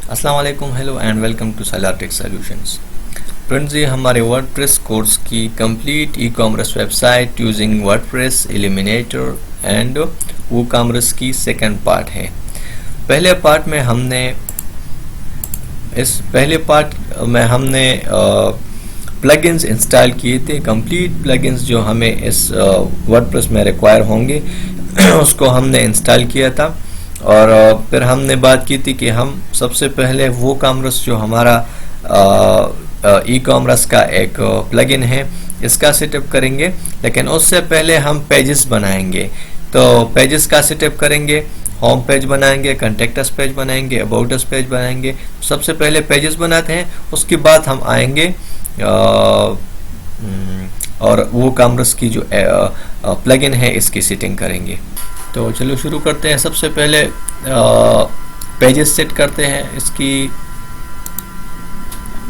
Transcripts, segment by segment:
अस्सलाम वालेकुम, hello and welcome to Salar tech solutions. Friends, ये हमारे वर्डप्रेस कोर्स की complete e commerce website using WordPress, Elementor and WooCommerce की सेकंड पार्ट है। पहले पार्ट में हमने प्लगइन्स इंस्टॉल किए थे। कंप्लीट प्लगइन्स जो हमें इस वर्डप्रेस में रिक्वायर होंगे उसको हमने इंस्टॉल किया था। और फिर हमने बात की थी कि हम सबसे पहले वो कॉमर्स जो हमारा ई कॉमर्स का एक प्लगइन है इसका सेटअप करेंगे, लेकिन उससे पहले हम पेजेस बनाएंगे। तो पेजेस का सेटअप करेंगे, होम पेज बनाएंगे, कॉन्टेक्ट अस पेज बनाएंगे, अबाउट अस पेज बनाएंगे। सबसे पहले पेजेस बनाते हैं, उसके बाद हम आएंगे और वो कॉमर्स की जो प्लगइन है इसकी सेटिंग करेंगे। तो चलो शुरू करते हैं। सबसे पहले पेजेस सेट करते हैं। इसकी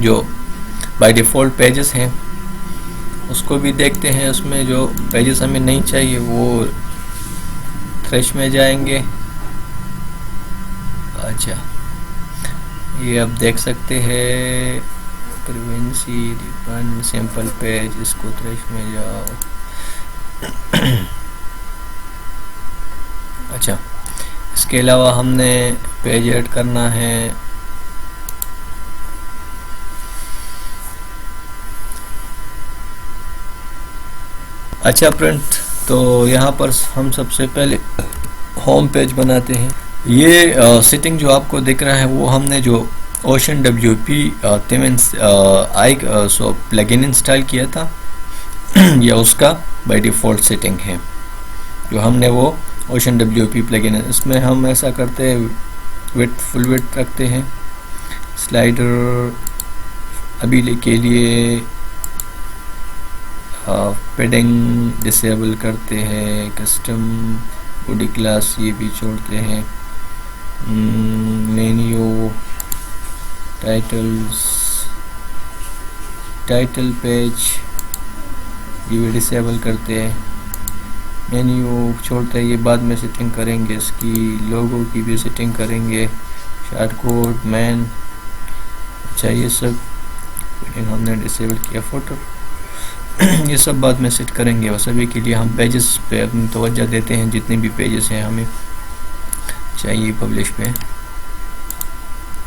जो बाय डिफ़ॉल्ट पेजेस हैं उसको भी देखते हैं। उसमें जो पेजेस हमें नहीं चाहिए वो थ्रेश में जाएंगे। अच्छा, ये आप देख सकते हैं प्रिवेंसी रिबन सैंपल पेज, इसको थ्रेश में जाओ। अच्छा, इसके अलावा हमने पेज ऐड करना है। अच्छा फ्रेंड, तो यहाँ पर हम सबसे पहले होम पेज बनाते हैं। ये सेटिंग जो आपको दिख रहा है वो हमने जो ओशन WP प्लगइन इंस्टॉल किया था या उसका बाय डिफ़ॉल्ट सेटिंग है जो हमने वो ओशन WP प्लगइन है। इसमें हम ऐसा करते हैं, विड्थ फुल विड्थ रखते हैं, स्लाइडर अभी के लिए पेडिंग डिसेबल करते हैं, कस्टम बॉडी क्लास ये भी छोड़ते हैं, मेन्यू टाइटल पेज ये भी डिसेबल करते हैं, मेन्यू छोड़ते हैं, ये बाद में सेटिंग करेंगे। इसकी लोगो की भी सेटिंग करेंगे, शार्ट कोड मैन। अच्छा, ये सब हमने डिसेबल किया। फोटो ये सब बाद में सेट करेंगे। और सभी के लिए हम पेजेस पे अपनी तवज्जो देते हैं। जितने भी पेजेस हैं हमें चाहिए पब्लिश पे,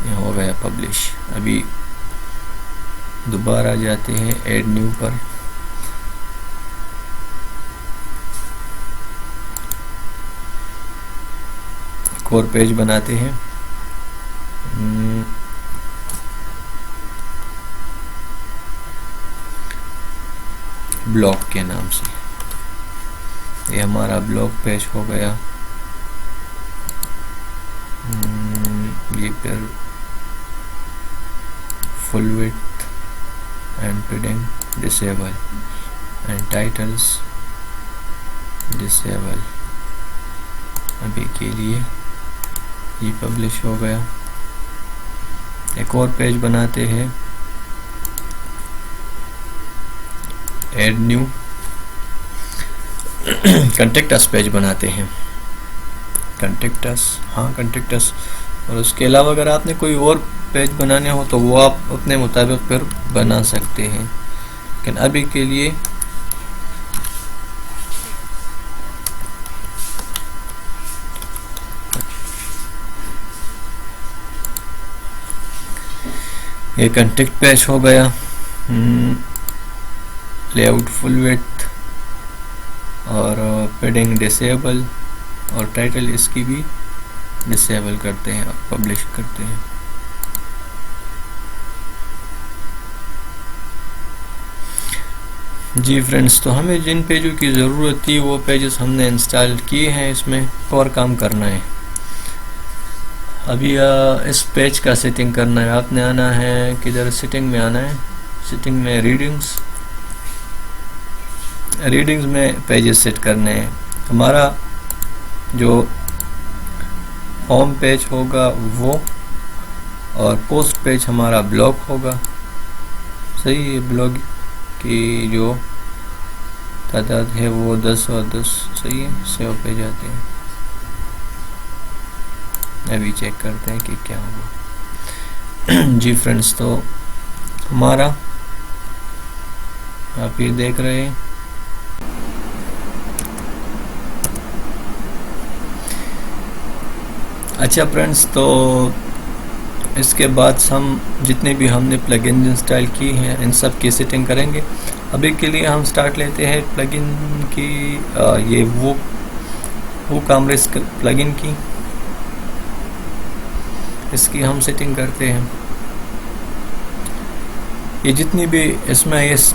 ये हो गया पब्लिश। अभी दोबारा जाते हैं ऐड न्यू पर। एक और पेज बनाते हैं। ब्लॉग के नाम से, ये हमारा ब्लॉग पेज हो गया। ये फिर full width and पेडिंग disable and titles disable. अभी के लिए ये पब्लिश हो गया। एक और पेज बनाते हैं, add new contact us page बनाते हैं। Contact us. और उसके अलावा अगर आपने कोई और पेज बनाने हो तो वो आप अपने मुताबिक फिर बना सकते हैं, लेकिन अभी के लिए ये कॉन्टेक्ट पेज हो गया। लेआउट फुल विड्थ और पेडिंग डिसेबल और टाइटल इसकी भी डिसेबल करते हैं और पब्लिश करते हैं। जी फ्रेंड्स, तो हमें जिन पेजों की ज़रूरत थी वो पेजेस हमने इंस्टॉल किए हैं। इसमें और काम करना है। अभी इस पेज का सेटिंग करना है। आपने आना है किधर, सेटिंग में आना है। सेटिंग में रीडिंग्स में पेजेस सेट करने हैं। हमारा जो होम पेज होगा वो, और पोस्ट पेज हमारा ब्लॉग होगा। सही है, ब्लॉग की जो तादाद है वो 10 और 10 सही है। सेव पे जाते हैं, अभी चेक करते हैं कि क्या होगा। जी फ्रेंड्स, तो हमारा आप ये देख रहे हैं अच्छा फ्रेंड्स, तो इसके बाद हम जितने भी हमने प्लगइन इंस्टॉल की हैं इन सब की सेटिंग करेंगे। अभी के लिए हम स्टार्ट लेते हैं प्लगइन की ये वो कामरेस प्लगइन की, इसकी हम सेटिंग करते हैं। ये जितनी भी इसमें इस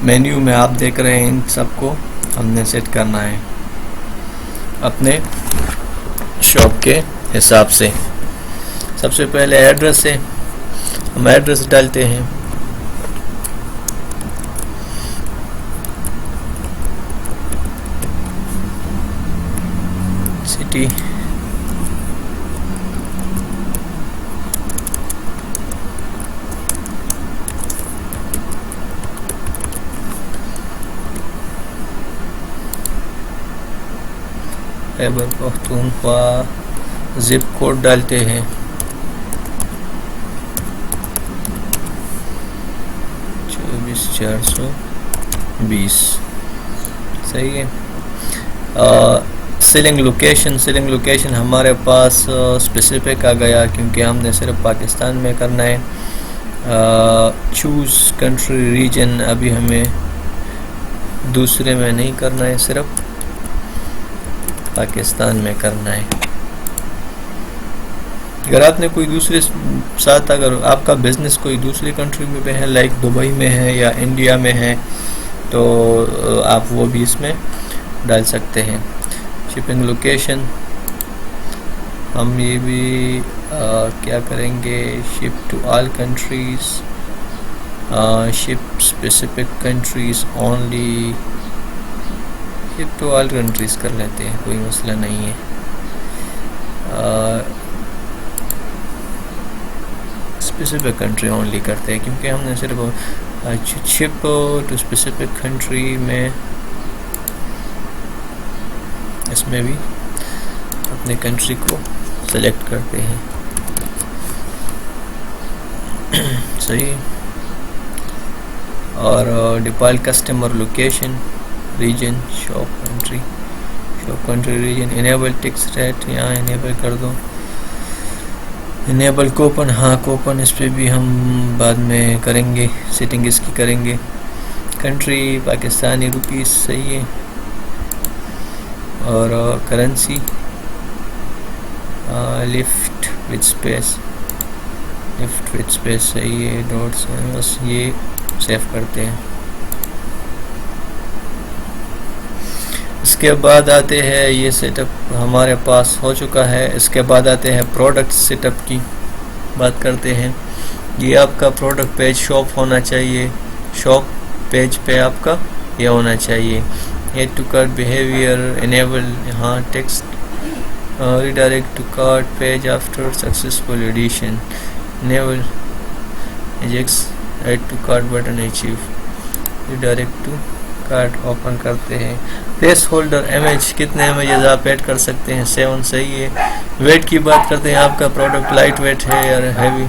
मेन्यू में आप देख रहे हैं इन सबको हमने सेट करना है अपने शॉप के हिसाब से। सबसे पहले एड्रेस है, हम एड्रेस डालते हैं। City, Khyber Pakhtunkhwa, zip code डालते हैं 24,420, सही है। सेलिंग लोकेशन हमारे पास स्पेसिफिक आ गया क्योंकि हमने सिर्फ पाकिस्तान में करना है। चूज़ कंट्री रीजन अभी हमें दूसरे में नहीं करना है, सिर्फ पाकिस्तान में करना है। अगर आपने कोई दूसरे साथ, अगर आपका बिजनेस कोई दूसरी कंट्री में है, लाइक दुबई में है या इंडिया में है, तो आप वो भी इसमें डाल सकते हैं। शिपिंग लोकेशन हम ये भी क्या करेंगे, ship to all countries, ship specific countries only, ship to all countries कर लेते हैं, कोई मसला नहीं है। स्पेसिफिक कंट्री ओनली करते हैं क्योंकि हमने सिर्फ शिप टू स्पेसिफिक कंट्री में इसमें भी अपने कंट्री को सेलेक्ट करते हैं, सही। और default customer location region, shop country region, enable tax rate यहाँ इनेबल कर दो। इनेबल कूपन, हाँ कूपन इस पर भी हम बाद में करेंगे, सेटिंग इसकी करेंगे। कंट्री पाकिस्तानी रुपीस, सही है। और करेंसी लिफ्ट विद स्पेस, सही है। डॉट्स, बस ये सेव करते हैं। इसके बाद आते हैं, ये सेटअप हमारे पास हो चुका है। इसके बाद आते हैं प्रोडक्ट सेटअप की बात करते हैं। ये आपका प्रोडक्ट पेज शॉप होना चाहिए, शॉप पेज पे आपका ये होना चाहिए। Add to cart behaviour enable, हाँ text redirect to cart page after successful addition, enable AJAX add to cart button achieve, redirect to cart open करते हैं। प्लेस होल्डर इमेज, कितने इमेजेस आप ऐड कर सकते हैं, 7, सही है। वेट की बात करते हैं, आपका प्रोडक्ट लाइट वेट है या हैवी,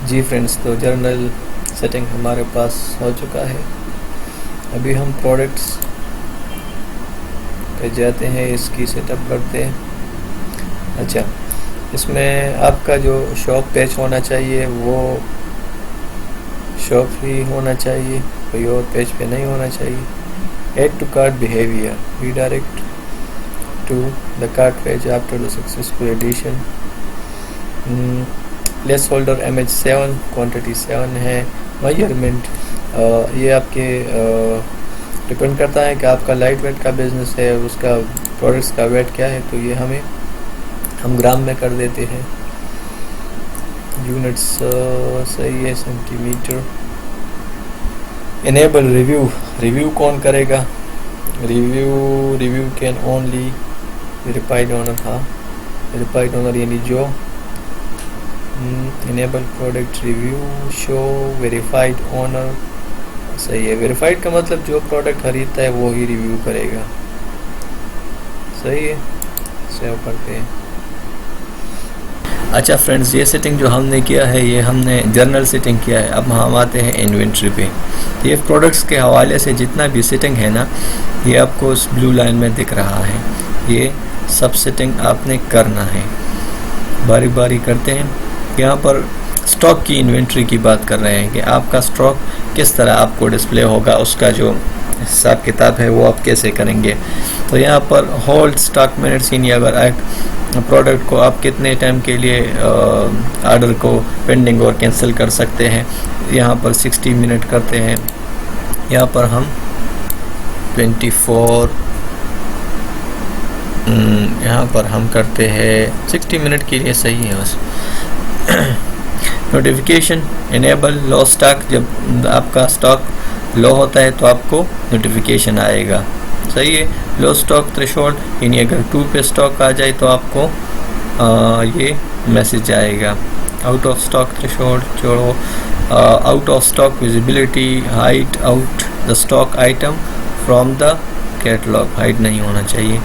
जी फ्रेंड्स, तो जर्नल सेटिंग हमारे पास हो चुका है। अभी हम प्रोडक्ट्स पे जाते हैं, इसकी सेटअप करते हैं। अच्छा, इसमें आपका जो शॉप पेज होना चाहिए वो शॉप ही होना चाहिए, कोई और पेज पे नहीं होना चाहिए। Add to cart behaviour, redirect to the cart page after the successful addition. Placeholder image 7, quantity 7 है। मेजरमेंट, ये आपके डिपेंड करता है कि आपका लाइट वेट का बिजनेस है, उसका प्रोडक्ट्स का वेट क्या है, तो ये हम ग्राम में कर देते हैं। यूनिट्स सही है, सेंटीमीटर। इनेबल रिव्यू कौन करेगा, review can only verified owner, हाँ वेरीफाइड ओनर यानी जो enable product review show verified owner. सही है, वेरीफाइड का मतलब जो प्रोडक्ट खरीदता है वो ही रिव्यू करेगा। सही है, सेव करते हैं। अच्छा फ्रेंड्स, ये सेटिंग जो हमने किया है ये हमने जर्नल सेटिंग किया है। अब हम आते हैं इन्वेंट्री पे। ये प्रोडक्ट्स के हवाले से जितना भी सेटिंग है ना, ये आपको उस ब्लू लाइन में दिख रहा है। ये सब सेटिंग आपने करना है, बारी बारी करते हैं। यहाँ पर स्टॉक की इन्वेंट्री की बात कर रहे हैं कि आपका स्टॉक किस तरह आपको डिस्प्ले होगा, उसका जो हिसाब किताब है वो आप कैसे करेंगे। तो यहाँ पर होल्ड स्टॉक मिनट्स, यानी अगर एक प्रोडक्ट को आप कितने टाइम के लिए ऑर्डर को पेंडिंग और कैंसिल कर सकते हैं, यहाँ पर 60 मिनट करते हैं। यहाँ पर हम 24 यहाँ पर हम करते हैं 60 मिनट के लिए, सही है बस। नोटिफिकेशन इनेबल लो स्टॉक, जब आपका स्टॉक लो होता है तो आपको नोटिफिकेशन आएगा। सही है। लो स्टॉक थ्रेशोल्ड, यानी अगर 2 पे स्टॉक आ जाए तो आपको ये मैसेज आएगा। आउट ऑफ स्टॉक थ्रेशोल्ड छोड़ो। Out of stock visibility, hide out the stock item from the catalogue, hide नहीं होना चाहिए।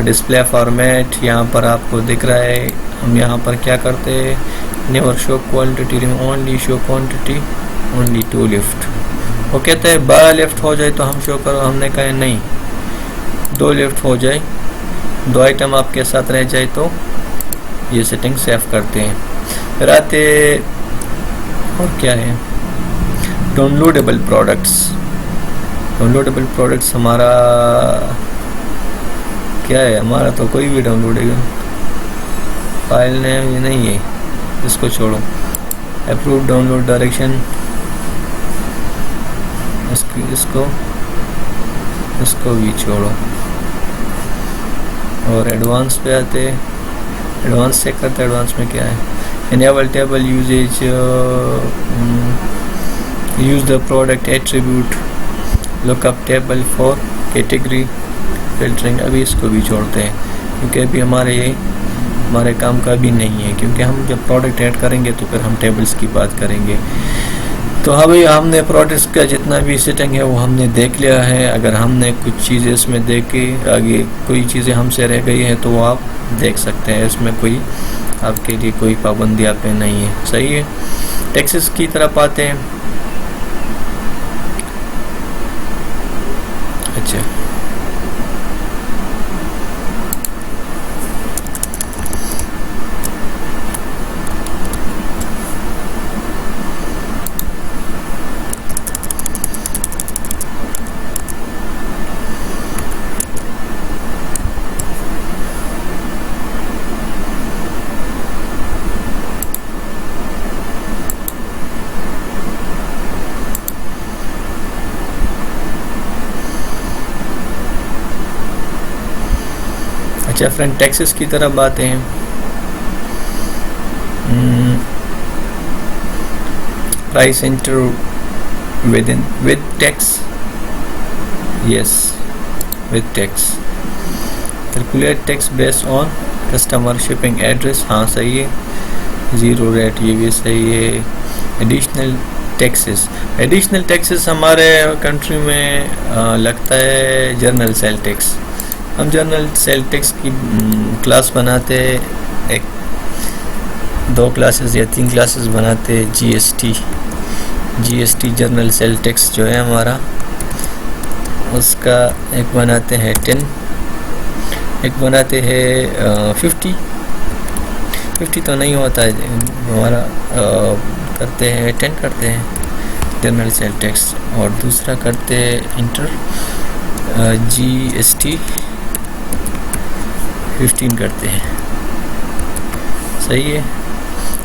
डिस्प्ले फॉर्मेट, यहाँ पर आपको दिख रहा है। हम यहाँ पर क्या करते हैं, never show quantity, only show quantity, only 2 left. वो कहते हैं 12 लेफ्ट हो जाए तो हम शो करो, हमने कहा नहीं 2 लेफ्ट हो जाए, 2 आइटम आपके साथ रह जाए तो ये सेटिंग सेव करते हैं। फिर आते और क्या है, डाउनलोडेबल प्रोडक्ट्स। डाउनलोडेबल प्रोडक्ट्स हमारा क्या है, हमारा तो कोई भी डाउनलोडेबल फाइल नेम ये नहीं है, इसको छोड़ो। अप्रूव डाउनलोड डायरेक्शन, इसको भी छोड़ो। और एडवांस पे आते, एडवांस चेक करते हैं एडवांस में क्या है। Enable table usage, use the product attribute, lookup table for category filtering, अभी इसको भी छोड़ते हैं क्योंकि अभी हमारे काम का भी नहीं है, क्योंकि हम जब प्रोडक्ट ऐड करेंगे तो फिर हम टेबल्स की बात करेंगे। तो हाँ भाई, हमने प्रोडक्ट्स का जितना भी सेटिंग है वो हमने देख लिया है। अगर हमने कुछ चीज़ें इसमें देख के आगे कोई चीज़ें हमसे रह गई हैं तो वो आप देख सकते हैं, इसमें कोई आपके लिए कोई पाबंदी आप पे नहीं है। सही है। टैक्सेस की तरफ आते हैं। अच्छा, अच्छा फ्रेंड, टैक्सेस की तरफ आते हैं। Price enter with tax, yes with tax. Calculate tax based on customer shipping address, हाँ सही है। 0 रेट, ये भी सही है। एडिशनल टैक्सेस, एडिशनल टैक्सेस हमारे कंट्री में लगता है जर्नल सेल टैक्स। हम जर्नल सेल टैक्स की क्लास बनाते हैं, 2 क्लासेस या 3 क्लासेस बनाते हैं। जीएसटी जर्नल सेल टैक्स जो है हमारा, उसका एक बनाते हैं 10, एक बनाते हैं 50 तो नहीं होता है हमारा, करते हैं 10 करते हैं जर्नल सेल टैक्स, और दूसरा करते हैं इंटर जीएसटी 15 करते हैं। सही है।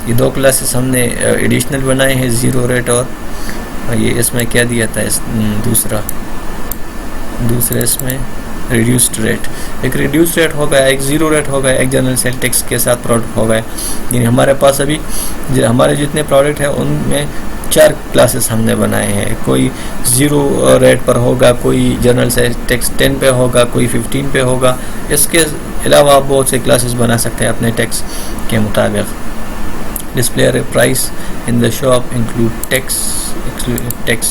ये 2 क्लासेस हमने एडिशनल बनाए हैं, 0 रेट और ये इसमें क्या दिया था, इस दूसरे इसमें रिड्यूस्ड रेट। एक रिड्यूस्ड रेट हो गया, एक 0 रेट हो गया, एक जनरल सेल टैक्स के साथ प्रोडक्ट हो गया। यानी हमारे पास अभी हमारे जितने प्रोडक्ट हैं उनमें 4 क्लासेस हमने बनाए हैं। कोई 0 रेट पर होगा, कोई जनरल सेल टैक्स 10 पे होगा, कोई 15 पे होगा। इसके अलावा आप बहुत से क्लासेस बना सकते हैं अपने टैक्स के मुताबिक। Display price in the shop include tax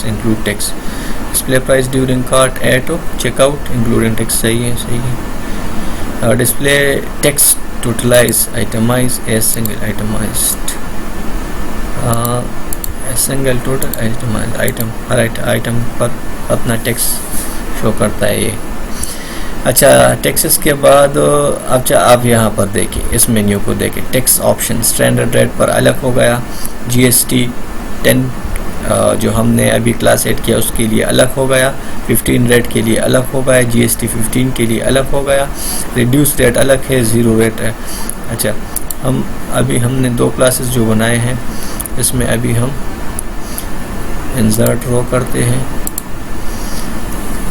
include tax, display price during cart at checkout including tax, सही है सही है। Display tax totalise itemise a single itemised, single total itemise item, हर आइटम पर अपना टैक्स शो करता है ये। अच्छा, टैक्सेस के बाद अच्छा आप यहाँ पर देखिए, इस मेन्यू को देखिए, टैक्स ऑप्शन स्टैंडर्ड रेट पर अलग हो गया, जीएसटी 10 जो हमने अभी क्लास 8 किया उसके लिए अलग हो गया, 15 रेट के लिए अलग हो गया, जीएसटी 15 के लिए अलग हो गया, रिड्यूस रेट अलग है, 0 रेट है। अच्छा, हमने 2 क्लासेस जो बनाए हैं इसमें अभी हम इंसर्ट रो करते हैं,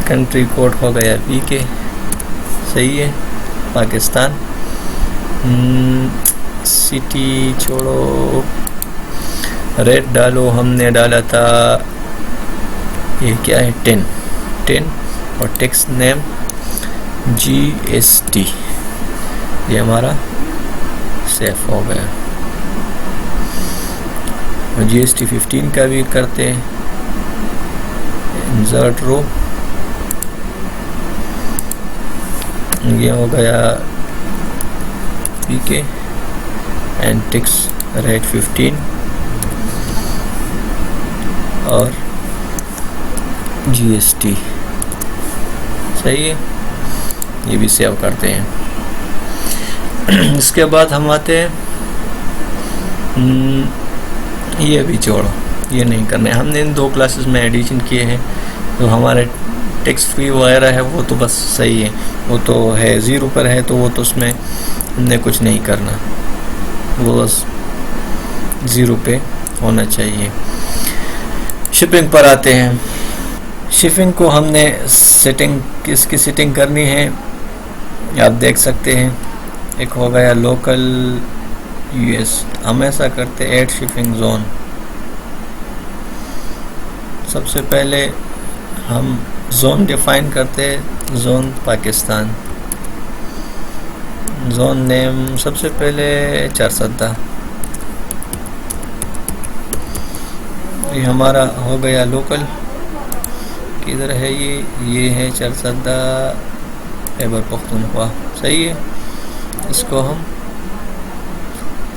कंट्री कोड हो गया पीके, सही है, पाकिस्तान, सिटी छोड़ो, रेट डालो, हमने डाला था ये क्या है 10 और टैक्स नेम जीएसटी, ये हमारा सेफ हो गया। और जीएसटी 15 का भी करते हैं, इंसर्ट रो, ये हो गया पीके एंड टैक्स रेट 15 और जीएसटी, सही है, ये भी सेव करते हैं। इसके बाद हम आते हैं, ये भी छोड़ो, ये नहीं करने, हमने इन 2 क्लासेस में एडिशन किए हैं, तो हमारे टैक्स फ्री वगैरह है वो तो बस सही है, वो तो है 0 पर है, तो वो तो उसमें हमने कुछ नहीं करना, वो बस 0 पे होना चाहिए। शिपिंग पर आते हैं, शिपिंग को हमने सेटिंग, किसकी सेटिंग करनी है आप देख सकते हैं, एक हो गया लोकल यूएस, हम ऐसा करते ऐड शिपिंग जोन, सबसे पहले हम जोन डिफाइन करते हैं, जोन पाकिस्तान, जोन नेम सबसे पहले चारसद्दा, ये हमारा हो गया लोकल, किधर है ये है चारसद्दा खैबर पख्तूनख्वा, सही है। इसको हम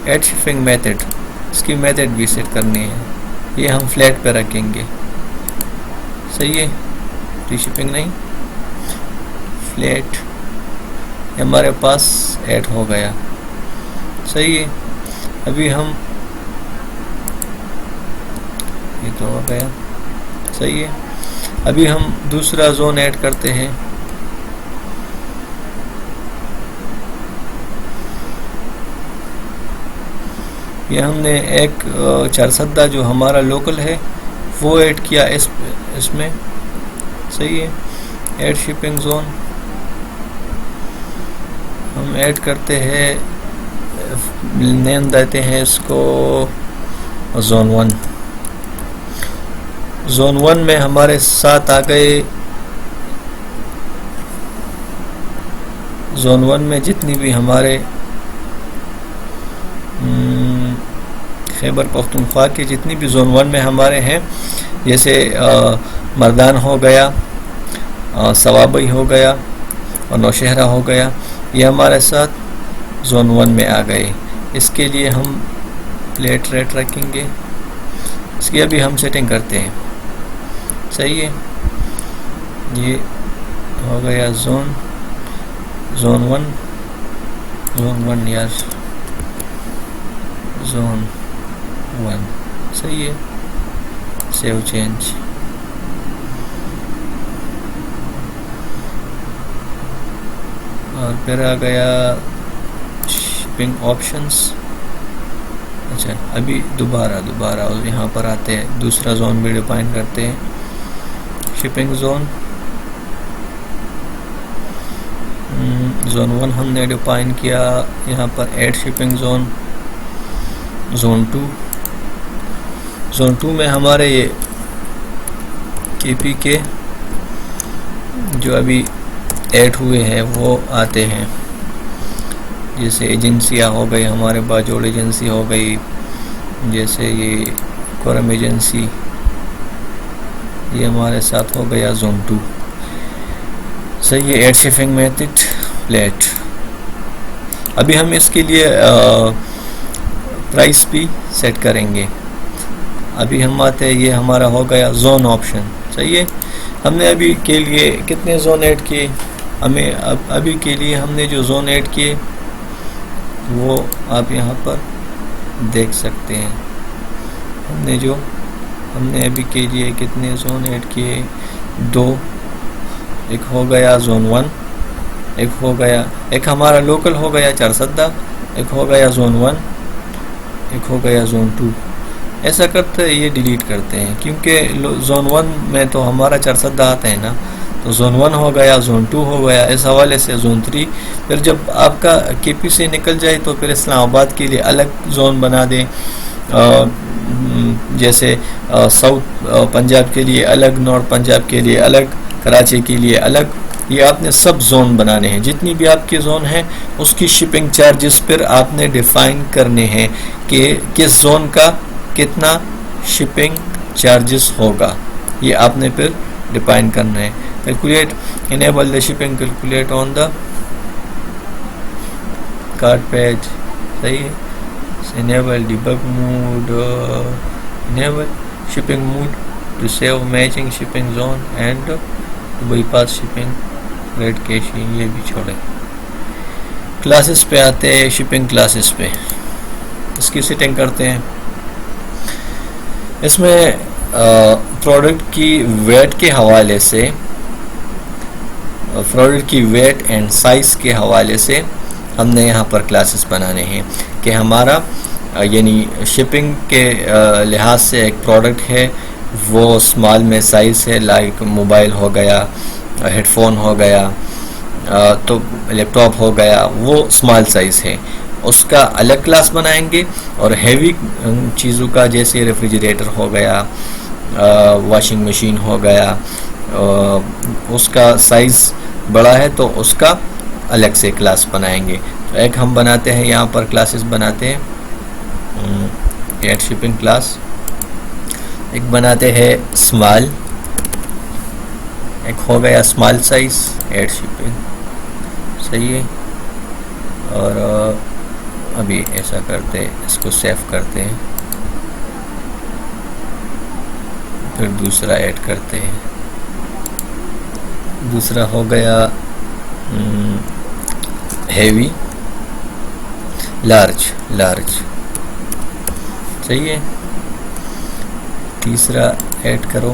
ऐड शिपिंग मेथड, इसकी मेथड भी सेट करनी है, ये हम फ्लैट पे रखेंगे, सही है, फ्री शिपिंग नहीं, फ्लैट हमारे पास ऐड हो गया, सही है। अभी हम ये तो हो गया, सही है। अभी हम दूसरा जोन ऐड करते हैं, ये हमने एक चारसद्दा जो हमारा लोकल है वो ऐड किया इसमें, सही है। ऐड शिपिंग जोन हम ऐड करते हैं, नेम देते हैं इसको जोन 1। जोन 1 में हमारे साथ आ गए, जोन 1 में जितनी भी हमारे खैबर पख्तूनख्वा के जितनी भी जोन 1 में हमारे हैं, जैसे मर्दान हो गया, सवाबई हो गया और नौशहरा हो गया, ये हमारे साथ जोन 1 में आ गए। इसके लिए हम प्लेट रेट रखेंगे, इसकी अभी हम सेटिंग करते हैं, सही है। ये हो गया जोन 1 यार, जोन 1, सही है। सेव चेंज, और फिर आ गया शिपिंग ऑप्शंस। अच्छा, अभी दोबारा यहाँ पर आते हैं, दूसरा जोन भी डिफाइन करते हैं, शिपिंग जोन। जोन 1 हमने डिफाइन किया, यहाँ पर ऐड शिपिंग जोन। जोन 2 में हमारे ये केपी के जो अभी ऐड हुए हैं वो आते हैं, जैसे एजेंसियाँ हो गई, हमारे बाजोड़ एजेंसी हो गई, जैसे ये कोर इमरजेंसी, ये हमारे साथ हो गया जोन 2। सही है। Add shipping method flat. अभी हम इसके लिए प्राइस भी सेट करेंगे। अभी हम आते हैं, ये हमारा हो गया जोन ऑप्शन। सही है। हमने अभी के लिए कितने जोन ऐड किए, हमें अभी के लिए हमने जो जोन ऐड किए वो आप यहाँ पर देख सकते हैं। हमने अभी के लिए कितने जोन ऐड किए, 2। एक हो गया जोन 1, एक हो गया, एक हमारा लोकल हो गया चारसद्दा, एक हो गया जोन 1, एक हो गया जोन 2। ऐसा करते ये डिलीट करते हैं, क्योंकि जोन 1 में तो हमारा चारसद्दा आता है ना, तो जोन 1 हो गया, जोन 2 हो गया, इस हवाले से जोन 3। फिर जब आपका केपी से निकल जाए तो फिर इस्लामाबाद के लिए अलग जोन बना दें, जैसे साउथ पंजाब के लिए अलग, नॉर्थ पंजाब के लिए अलग, कराची के लिए अलग। ये आपने सब जोन बनाने हैं, जितनी भी आपके जोन हैं उसकी शिपिंग चार्जेस पर आपने डिफाइन करने हैं कि किस जोन का कितना शिपिंग चार्जेस होगा, ये आपने फिर डिफाइन करना है। Calculate, enable the shipping calculate on the cart page. सही है। Enable debug mode, enable shipping mode to save matching shipping zone and bypass shipping rate caching, ये भी छोड़े। क्लासेस पे आते हैं, शिपिंग क्लासेस पे इसकी सेटिंग करते हैं। इसमें प्रोडक्ट की वेट के हवाले से, प्रोडक्ट की वेट एंड साइज़ के हवाले से हमने यहाँ पर क्लासेस बनाने हैं कि हमारा यानी शिपिंग के लिहाज से एक प्रोडक्ट है वो स्मॉल में साइज़ है, लाइक मोबाइल हो गया, हेडफोन हो गया, तो लैपटॉप हो गया, वो स्मॉल साइज़ है, उसका अलग क्लास बनाएंगे। और हैवी चीज़ों का जैसे रेफ्रिजरेटर हो गया, वॉशिंग मशीन हो गया, उसका साइज़ बड़ा है तो उसका अलग से क्लास बनाएंगे। तो एक हम बनाते हैं, यहाँ पर क्लासेस बनाते हैं, एड शिपिंग क्लास। एक बनाते हैं स्मॉल, एक हो गया स्मॉल साइज, एड शिपिंग। सही है। और अभी ऐसा करते हैं, इसको सेव करते हैं, फिर दूसरा ऐड करते हैं। दूसरा हो गया हेवी, लार्ज, सही है। तीसरा ऐड करो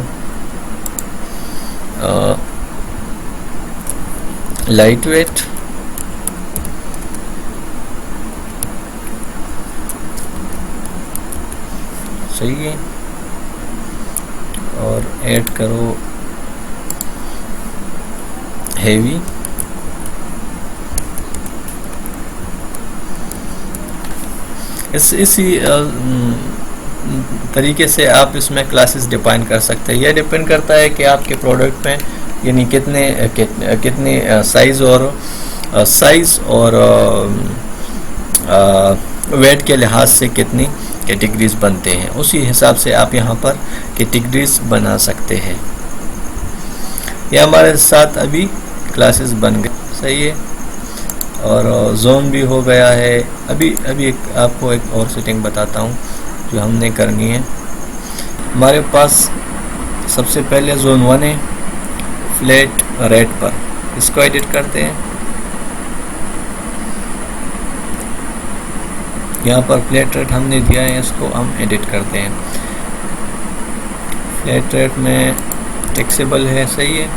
लाइट वेट, सही है। और ऐड करो हेवी, इसी तरीके से आप इसमें क्लासेस डिफाइन कर सकते हैं। यह डिपेंड करता है कि आपके प्रोडक्ट में यानी कितने साइज़ और वेट के लिहाज से कितनी कैटेगरीज बनते हैं, उसी हिसाब से आप यहाँ पर कैटेगरीज बना सकते हैं। यह हमारे साथ अभी क्लासेस बन गए। सही है। और जोन भी हो गया है। अभी आपको एक और सेटिंग बताता हूँ जो हमने करनी है। हमारे पास सबसे पहले जोन 1 है, फ्लैट रेट पर, इसको एडिट करते हैं। यहाँ पर फ्लैट रेट हमने दिया है, इसको हम एडिट करते हैं। फ्लैट रेट में टैक्सेबल है। सही है।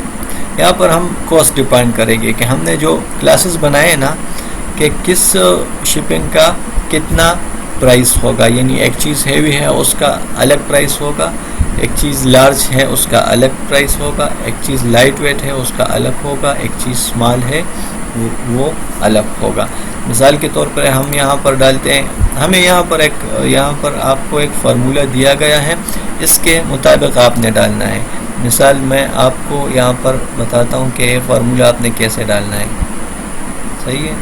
यहाँ पर हम कॉस्ट डिफाइन करेंगे कि हमने जो क्लासेस बनाए हैं ना, कि किस शिपिंग का कितना प्राइस होगा, यानी एक चीज़ हैवी है उसका अलग प्राइस होगा, एक चीज़ लार्ज है उसका अलग प्राइस होगा, एक चीज़ लाइट वेट है उसका अलग होगा, एक चीज़ स्मॉल है वो अलग होगा। मिसाल के तौर पर हम यहाँ पर डालते हैं, हमें यहाँ पर आपको एक फार्मूला दिया गया है, इसके मुताबिक आपने डालना है। मिसाल मैं आपको यहाँ पर बताता हूँ कि ये फार्मूला आपने कैसे डालना है। सही है।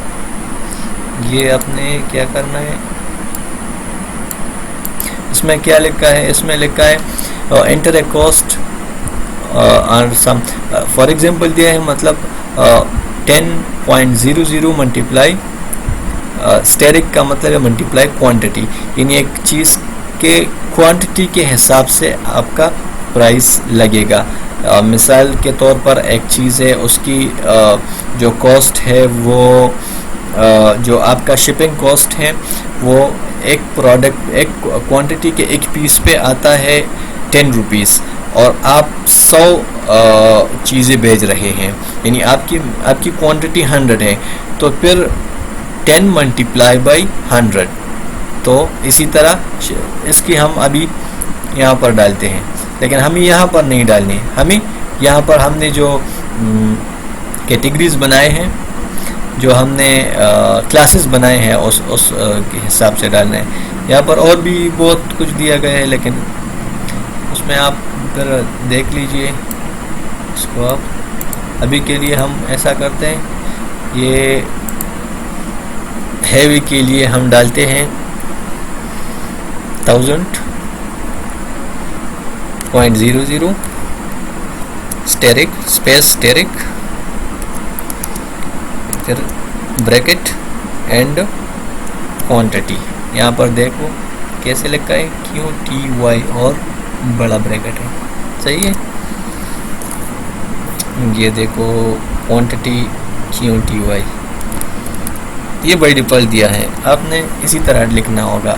ये आपने क्या करना है, इसमें क्या लिखा है, इसमें लिखा है एंटर ए कॉस्ट और सम, फॉर एग्जांपल दिया है, मतलब 10.00 मल्टीप्लाई स्टेरिक का मतलब है मल्टीप्लाई क्वांटिटी, यानी एक चीज़ के क्वांटिटी के हिसाब से आपका प्राइस लगेगा। मिसाल के तौर पर एक चीज़ है, उसकी जो कॉस्ट है वो जो आपका शिपिंग कॉस्ट है वो एक प्रोडक्ट, एक क्वांटिटी के एक पीस पे आता है 10 रुपीज़, और आप 100 चीज़ें भेज रहे हैं, यानी आपकी क्वांटिटी 100 है, तो फिर 10 मल्टीप्लाई बाई 100। तो इसी तरह इसकी हम अभी यहाँ पर डालते हैं, लेकिन हमें यहाँ पर नहीं डालनी, हमें यहाँ पर हमने जो कैटेगरीज बनाए हैं, जो हमने क्लासेस बनाए हैं, उस के हिसाब से डालना है। यहाँ पर और भी बहुत कुछ दिया गया है, लेकिन उसमें आप फिर देख लीजिए इसको। आप अभी के लिए हम ऐसा करते हैं, ये हैवी के लिए हम डालते हैं 1000.00 स्टेरिक स्पेस स्टेरिक, फिर ब्रैकेट एंड क्वांटिटी। यहाँ पर देखो कैसे लिखा है, QTY और बड़ा ब्रैकेट है, सही है। ये देखो क्वांटिटी QTY, ये बाई डिफ़ॉल्ट दिया है, आपने इसी तरह लिखना होगा,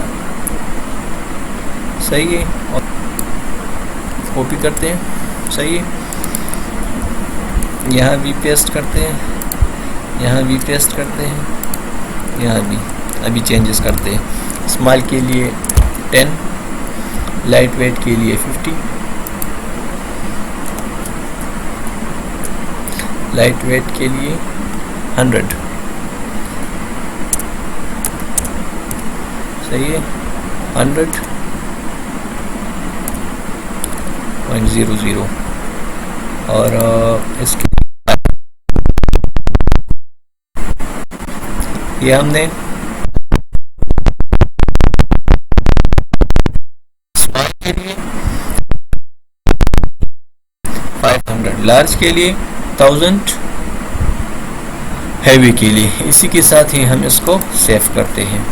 सही है। और कॉपी करते हैं, सही है। यहाँ भी पेस्ट करते हैं, यहाँ भी पेस्ट करते हैं, यहाँ भी अभी चेंजेस करते हैं। स्मॉल के लिए 10, लाइट वेट के लिए 50, लाइट वेट के लिए 100, सही है। 100.00 और इसके ये हमने स्मॉल के लिए 500, लार्ज के लिए 1000, हैवी के लिए। इसी के साथ ही हम इसको सेव करते हैं।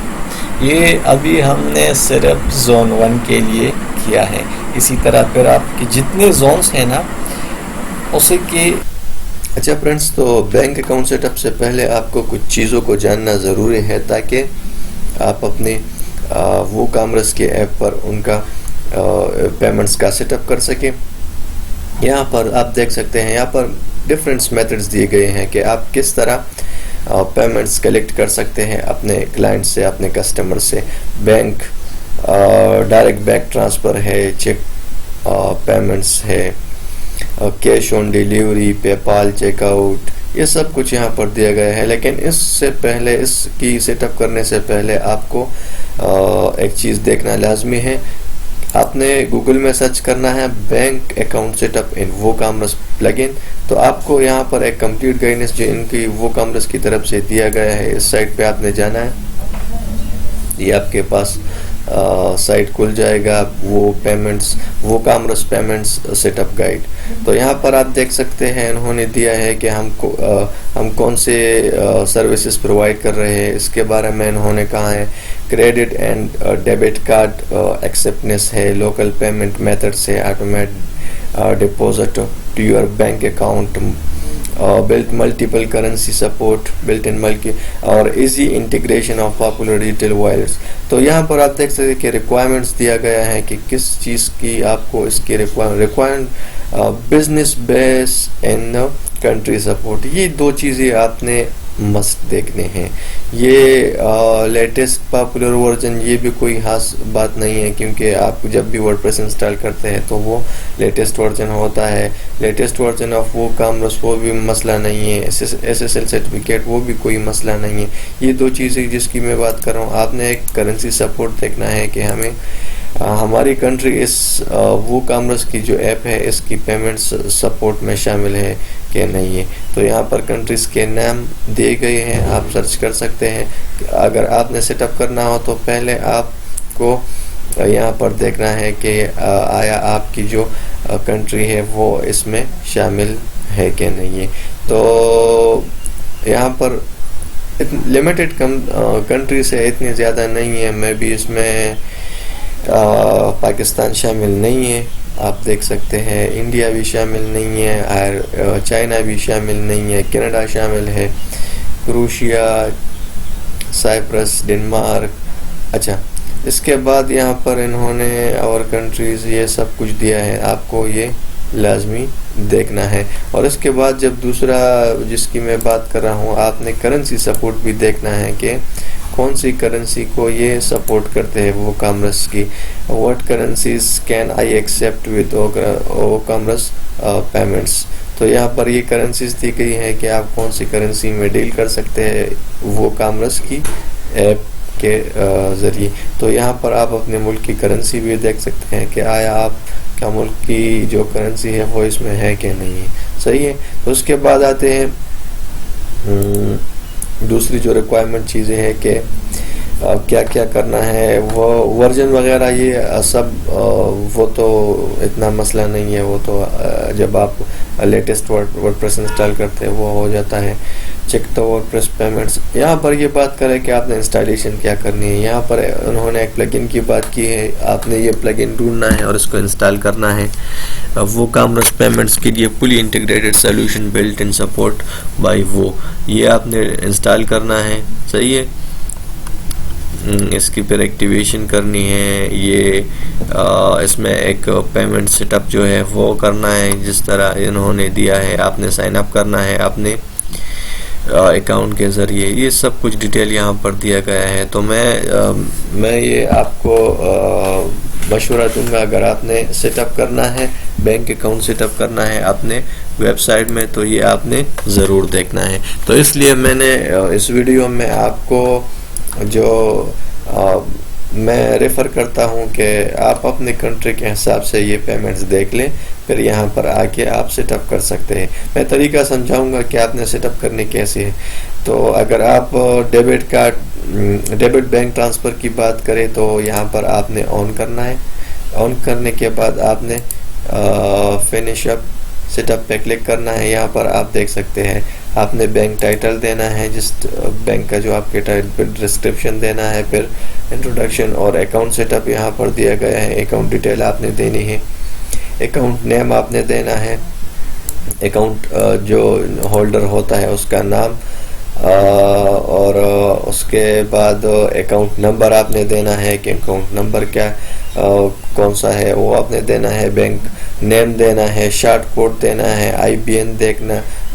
ये अभी हमने सिर्फ जोन 1 के लिए किया है। इसी तरह फिर आपके जितने जोन्स हैं ना उसे के। अच्छा फ्रेंड्स, तो बैंक अकाउंट सेटअप से पहले आपको कुछ चीज़ों को जानना ज़रूरी है ताकि आप अपने वो कामर्स के ऐप पर उनका पेमेंट्स का सेटअप कर सकें। यहाँ पर आप देख सकते हैं, यहाँ पर डिफरेंट मेथड्स दिए गए हैं कि आप किस तरह पेमेंट्स कलेक्ट कर सकते हैं अपने क्लाइंट से, अपने कस्टमर से। बैंक डायरेक्ट बैंक ट्रांसफ़र है, चेक पेमेंट्स है, cash on delivery, PayPal, checkout, ये सब कुछ यहाँ पर दिया गया है। लेकिन इससे पहले, इसकी सेटअप करने से पहले आपको एक चीज़ देखना लाजमी है। आपने गूगल में सर्च करना है बैंक अकाउंट सेटअप इन वोकामर्स प्लगइन, तो आपको यहाँ पर एक कंप्लीट गाइडेंस जो इनकी वोकामर्स की तरफ से दिया गया है, इस साइट पे आपने जाना है। ये आपके पास साइट खुल जाएगा, वो पेमेंट्स, वोकामर्स पेमेंट्स सेटअप गाइड। तो यहाँ पर आप देख सकते हैं इन्होंने दिया है कि हम कौन से सर्विसेज प्रोवाइड कर रहे हैं, इसके बारे में इन्होंने कहा है। Credit and debit card acceptance है, लोकल पेमेंट मेथड्स है, automatic deposit to your bank account, built multiple currency support, built in multi और easy integration of popular retail wallets। तो यहाँ पर आप देख सकते हैं कि रिक्वायरमेंट्स दिया गया है कि किस चीज़ की आपको इसकी requirement business base in country support, ये दो चीज़ें आपने मस्ट देखने हैं। ये लेटेस्ट पॉपुलर वर्जन, ये भी कोई खास बात नहीं है क्योंकि आप जब भी वर्डप्रेस इंस्टॉल करते हैं तो वो लेटेस्ट वर्जन होता है। लेटेस्ट वर्जन ऑफ वो कामर्स, वो भी मसला नहीं है। SSL सर्टिफिकेट, वो भी कोई मसला नहीं है। ये दो चीज़ें जिसकी मैं बात कर रहा हूँ, आपने एक करेंसी सपोर्ट देखना है कि हमें हमारी कंट्री इस वो कामर्स की जो ऐप है इसकी पेमेंट्स सपोर्ट में शामिल है कि नहीं है। तो यहाँ पर कंट्रीज़ के नाम दिए गए हैं, आप सर्च कर सकते हैं। अगर आपने सेटअप करना हो तो पहले आपको यहाँ पर देखना है कि आया आपकी जो कंट्री है वो इसमें शामिल है कि नहीं है। तो यहाँ पर लिमिटेड कंट्रीज है, इतनी ज़्यादा नहीं है। मैं भी इसमें पाकिस्तान शामिल नहीं है, आप देख सकते हैं। इंडिया भी शामिल नहीं है, और चाइना भी शामिल नहीं है। कनाडा शामिल है, क्रोशिया, साइप्रस, डेनमार्क। अच्छा, इसके बाद यहाँ पर इन्होंने और कंट्रीज़ ये सब कुछ दिया है, आपको ये लाजमी देखना है। और इसके बाद जब दूसरा जिसकी मैं बात कर रहा हूँ, आपने करेंसी सपोर्ट भी देखना है कि कौन सी करेंसी को ये सपोर्ट करते हैं वो कॉमर्स की। What currencies can I accept with commerce payments. तो यहाँ पर ये करेंसीज दी गई है कि आप कौन सी करेंसी में डील कर सकते हैं वो कॉमर्स की ऐप के ज़रिए। तो यहाँ पर आप अपने मुल्क की करेंसी भी देख सकते हैं कि आया आपका मुल्क की जो करेंसी है वो इसमें है कि नहीं है। सही है। तो उसके बाद आते हैं दूसरी जो रिक्वायरमेंट चीज़ें हैं कि क्या क्या करना है। वो वर्जन वगैरह ये सब वो तो इतना मसला नहीं है, वो तो जब आप लेटेस्ट वर्डप्रेस इंस्टॉल करते हैं वो हो जाता है। Check the WordPress payments. यहाँ पर ये बात करें कि आपने इंस्टॉलेशन क्या करनी है। यहाँ पर उन्होंने एक प्लगइन की बात की है, आपने ये प्लगइन ढूंढना है और इसको इंस्टॉल करना है। वो कॉमर्स पेमेंट्स के लिए fully integrated solution built in support bye वो, ये आपने इंस्टॉल करना है। सही है। इसकी फिर एक्टिवेशन करनी है। ये इसमें एक पेमेंट सेटअप जो है वो करना है जिस तरह इन्होंने दिया है। आपने साइन अप करना है अपने अकाउंट के ज़रिए। ये सब कुछ डिटेल यहाँ पर दिया गया है। तो मैं ये आपको मशवरा दूंगा, अगर आपने सेटअप करना है, बैंक अकाउंट सेटअप करना है अपने वेबसाइट में, तो ये आपने ज़रूर देखना है। तो इसलिए मैंने इस वीडियो में आपको जो मैं रेफ़र करता हूँ कि आप अपने कंट्री के हिसाब से ये पेमेंट्स देख लें, फिर यहाँ पर आके आप सेटअप कर सकते हैं। मैं तरीका समझाऊंगा कि आपने सेटअप करने कैसे है। तो अगर आप डेबिट बैंक ट्रांसफ़र की बात करें तो यहाँ पर आपने ऑन करना है। ऑन करने के बाद आपने फिनिश अप सेटअप पे क्लिक करना है। यहाँ पर आप देख सकते हैं आपने बैंक टाइटल देना है, जिस बैंक का जो आपके टाइटल पर डिस्क्रिप्शन देना है, फिर इंट्रोडक्शन और अकाउंट सेटअप यहाँ पर दिया गया है। अकाउंट डिटेल आपने देनी है, अकाउंट नेम आपने देना है, अकाउंट जो होल्डर होता है उसका नाम, और उसके बाद अकाउंट नंबर आपने देना है कि अकाउंट नंबर क्या कौन सा है वो आपने देना है, बैंक नेम देना है, शॉर्ट कोड देना है, IBN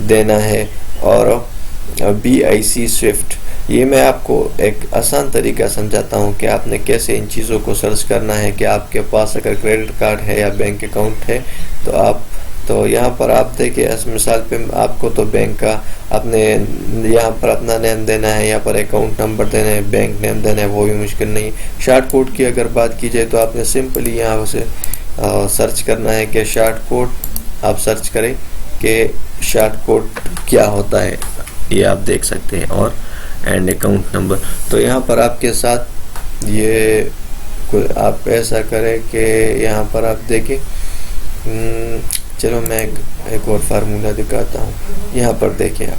देना है, और BIC स्विफ्ट। ये मैं आपको एक आसान तरीका समझाता हूँ कि आपने कैसे इन चीज़ों को सर्च करना है कि आपके पास अगर क्रेडिट कार्ड है या बैंक अकाउंट है तो यहाँ पर आप देखिए, इस मिसाल पे आपको तो बैंक का अपने यहाँ पर अपना नेम देना है, यहाँ पर अकाउंट नंबर देना है, बैंक नेम देना है, वो भी मुश्किल नहीं। शॉर्ट कोड की अगर बात की जाए तो आपने सिंपली यहाँ से सर्च करना है कि शॉर्ट कोड, आप सर्च करें कि शॉर्ट कोड क्या होता है, ये आप देख सकते हैं, और एंड अकाउंट नंबर। तो यहाँ पर आपके साथ ये आप ऐसा करें कि यहाँ पर आप देखें, चलो मैं एक और फार्मूला दिखाता हूँ। यहाँ पर देखें आप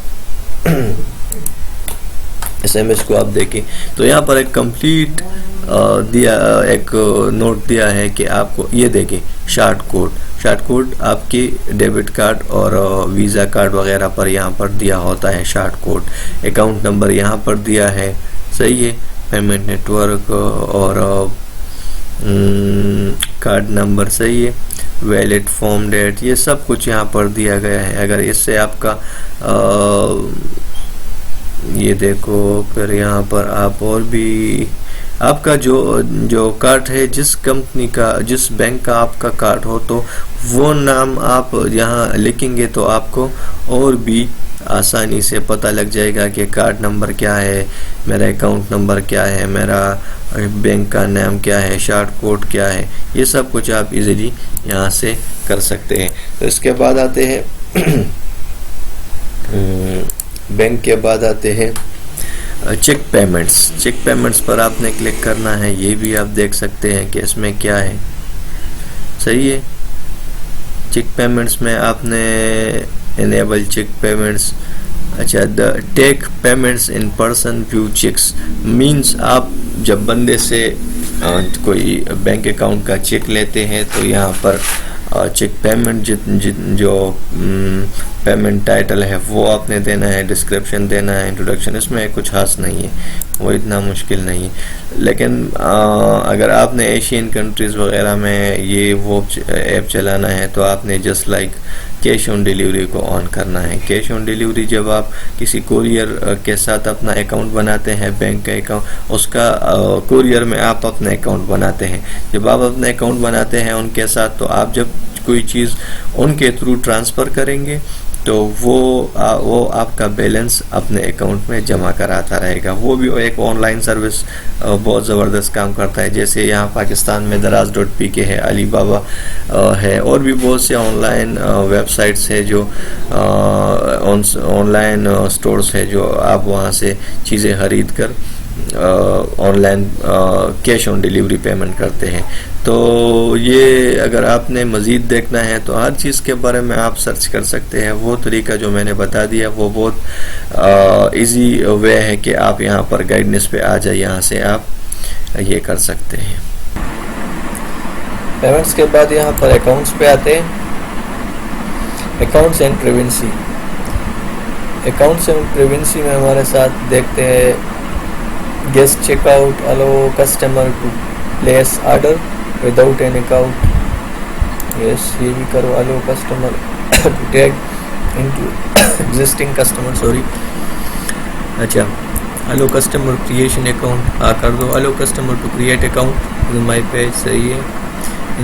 SMS को आप देखें तो यहाँ पर एक कंप्लीट दिया, एक नोट दिया है कि आपको ये देखें शॉर्ट कोड आपकी डेबिट कार्ड और वीज़ा कार्ड वगैरह पर यहाँ पर दिया होता है शॉर्ट कोड। अकाउंट नंबर यहाँ पर दिया है। सही है। पेमेंट नेटवर्क और कार्ड नंबर। सही है। वैलिड फॉर्म डेट, ये सब कुछ यहाँ पर दिया गया है। अगर इससे आपका ये देखो, फिर यहाँ पर आप और भी आपका जो कार्ड है, जिस कंपनी का, जिस बैंक का आपका कार्ड हो, तो वो नाम आप यहाँ लिखेंगे तो आपको और भी आसानी से पता लग जाएगा कि कार्ड नंबर क्या है, मेरा अकाउंट नंबर क्या है, मेरा बैंक का नाम क्या है, शॉर्ट कोड क्या है। ये सब कुछ आप इजीली यहाँ से कर सकते हैं। तो इसके बाद आते हैं बैंक के बाद आते हैं चेक पेमेंट्स पर आपने क्लिक करना है। ये भी आप देख सकते हैं कि इसमें क्या है। सही है, चेक पेमेंट्स में आपने इनेबल चेक पेमेंट्स। अच्छा, the take payments in person via cheques means आप जब बंदे से कोई बैंक अकाउंट का चेक लेते हैं तो यहाँ पर चेक पेमेंट जो पेमेंट टाइटल है वो आपने देना है, डिस्क्रिप्शन देना है, इंट्रोडक्शन, इसमें कुछ खास नहीं है, वो इतना मुश्किल नहीं है। लेकिन अगर आपने एशियन कंट्रीज़ वगैरह में ये वो ऐप चलाना है तो आपने just like cash on delivery को ऑन करना है। कैश ऑन डिलीवरी जब आप किसी कोरियर के साथ अपना अकाउंट बनाते हैं, बैंक का अकाउंट, उसका कोरियर में आप अपना अकाउंट बनाते हैं। जब आप अपना अकाउंट बनाते हैं उनके साथ, तो आप जब कोई चीज़ उनके थ्रू ट्रांसफ़र करेंगे तो वो आपका बैलेंस अपने अकाउंट में जमा कराता रहेगा। वो भी एक ऑनलाइन सर्विस बहुत ज़बरदस्त काम करता है। जैसे यहाँ पाकिस्तान में दराज.pk है, अलीबाबा है, और भी बहुत से ऑनलाइन वेबसाइट्स है जो ऑनलाइन स्टोर्स है जो आप वहाँ से चीज़ें खरीद कर online cash on delivery payment करते हैं। तो ये अगर आपने मज़ीद देखना है तो हर चीज़ के बारे में आप सर्च कर सकते हैं। वो तरीका जो मैंने बता दिया वो बहुत इजी वे है कि आप यहाँ पर गाइडेंस पे आ जाए, यहाँ से आप ये कर सकते हैं। पेमेंट्स के बाद यहाँ पर अकाउंट्स पे आते हैं। Accounts and privacy, accounts and privacy में हमारे साथ देखते हैं guest checkout, allow customer to place order without an account, yes ये भी करो। Allow customer to tag into existing customer, sorry, अच्छा, अलो कस्टमर क्रिएशन अकाउंट कर दो। Allow customer to create account with my page, सही है।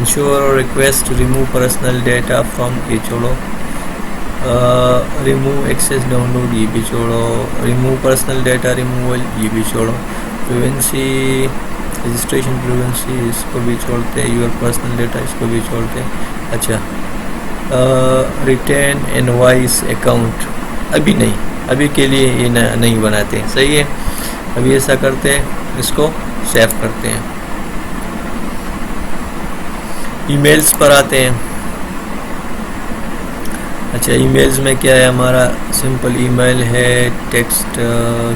Ensure और request to remove personal data from, ये छोड़ो। रिमूव एक्सेस डाउनलोड, ये भी छोड़ो। रिमूव पर्सनल डेटा रिमूवल, ये भी छोड़ो। प्रिवेंसी रजिस्ट्रेशन प्रिवेंसी, इसको भी छोड़ते हैं। यूर पर्सनल डेटा, इसको भी छोड़ते हैं। अच्छा, रिटेन इनवॉइस अकाउंट, अभी नहीं, अभी के लिए ये नहीं बनाते, सही है। अभी ऐसा करते हैं, इसको सेव करते हैं। ईमेल्स पर आते हैं। अच्छा, ईमेल्स में क्या है हमारा सिंपल ईमेल है, टेक्स्ट,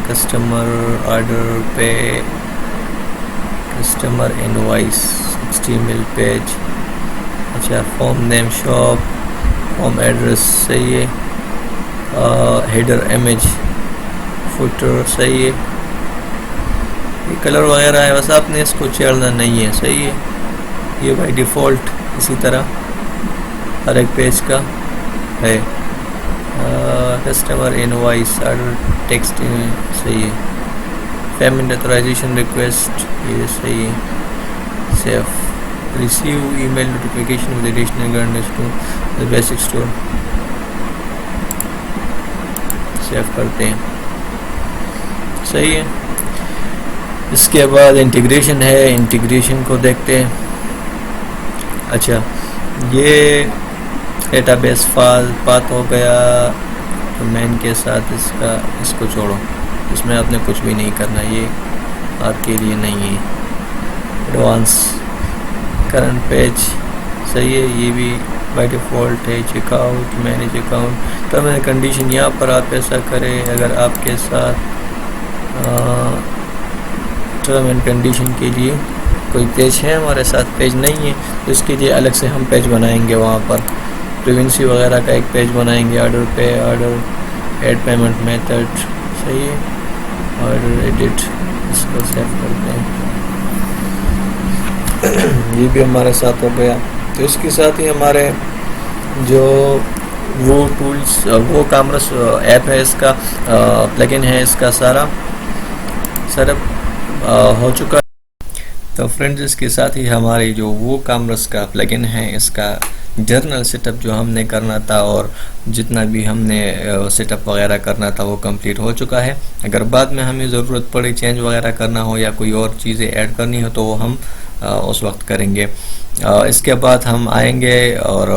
कस्टमर ऑर्डर पे, कस्टमर इनवॉइस, HTML पेज। अच्छा, form name shop, form address, सही है। हेडर इमेज, फुटर, सही है। ये कलर वगैरह है, बस आपने इसको छेड़ना नहीं है, सही है। ये बाय डिफ़ॉल्ट इसी तरह हर एक पेज का है। कस्टमर इनवॉइस, ऑर्डर टेक्स्ट, सही है। पेमेंट ऑथराइजेशन रिक्वेस्ट, ये सही है। Save, receive email notification with additional guidance to the basic store, save करते हैं, सही है। इसके बाद इंटीग्रेशन है, इंटीग्रेशन को देखते हैं। अच्छा, ये डेटाबेस पाथ हो गया डोमेन के साथ, इसको छोड़ो, इसमें आपने कुछ भी नहीं करना, ये आपके लिए नहीं है। एडवांस करंट पेज, सही है, ये भी बाय डिफ़ॉल्ट है। Checkout, manage account, term and condition, यहाँ पर आप ऐसा करें अगर आपके साथ टर्म एंड कंडीशन के लिए कोई पेज है, हमारे साथ पेज नहीं है तो इसके लिए अलग से हम पेज बनाएंगे। वहाँ पर प्रिवेंसी वगैरह का एक पेज बनाएंगे। ऑर्डर पे, ऑर्डर, ऐड पेमेंट मेथड, सही है। ऑर्डर एडिट, इसको सेव करते हैं। ये भी हमारे साथ हो गया। तो इसके साथ ही हमारे जो वो टूल्स, वो कामर्स ऐप है, इसका प्लगइन है, इसका सारा सेटअप हो चुका है। तो फ्रेंड्स, इसके साथ ही हमारी जो वो कामर्स का प्लगइन है, इसका जर्नल सेटअप जो हमने करना था और जितना भी हमने सेटअप वगैरह करना था वो कंप्लीट हो चुका है। अगर बाद में हमें ज़रूरत पड़े चेंज वगैरह करना हो या कोई और चीज़ें ऐड करनी हो तो वो हम उस वक्त करेंगे। इसके बाद हम आएंगे और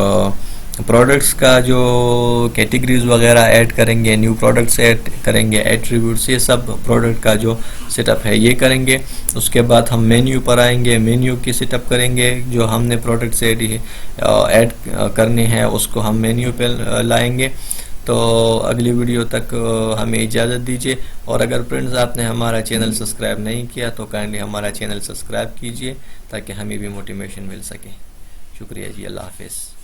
प्रोडक्ट्स का जो कैटेगरीज वगैरह ऐड करेंगे, न्यू प्रोडक्ट्स ऐड करेंगे, एट्रीब्यूट्स, ये सब प्रोडक्ट का जो सेटअप है ये करेंगे। उसके बाद हम मेन्यू पर आएंगे, मेन्यू की सेटअप करेंगे, जो हमने प्रोडक्ट्स ऐड करने हैं उसको हम मेन्यू पे लाएंगे। तो अगली वीडियो तक हमें इजाज़त दीजिए, और अगर फ्रेंड्स आपने हमारा चैनल सब्सक्राइब नहीं किया तो काइंडली हमारा चैनल सब्सक्राइब कीजिए ताकि हमें भी मोटिवेशन मिल सके। शुक्रिया जी, अल्लाह हाफिज़।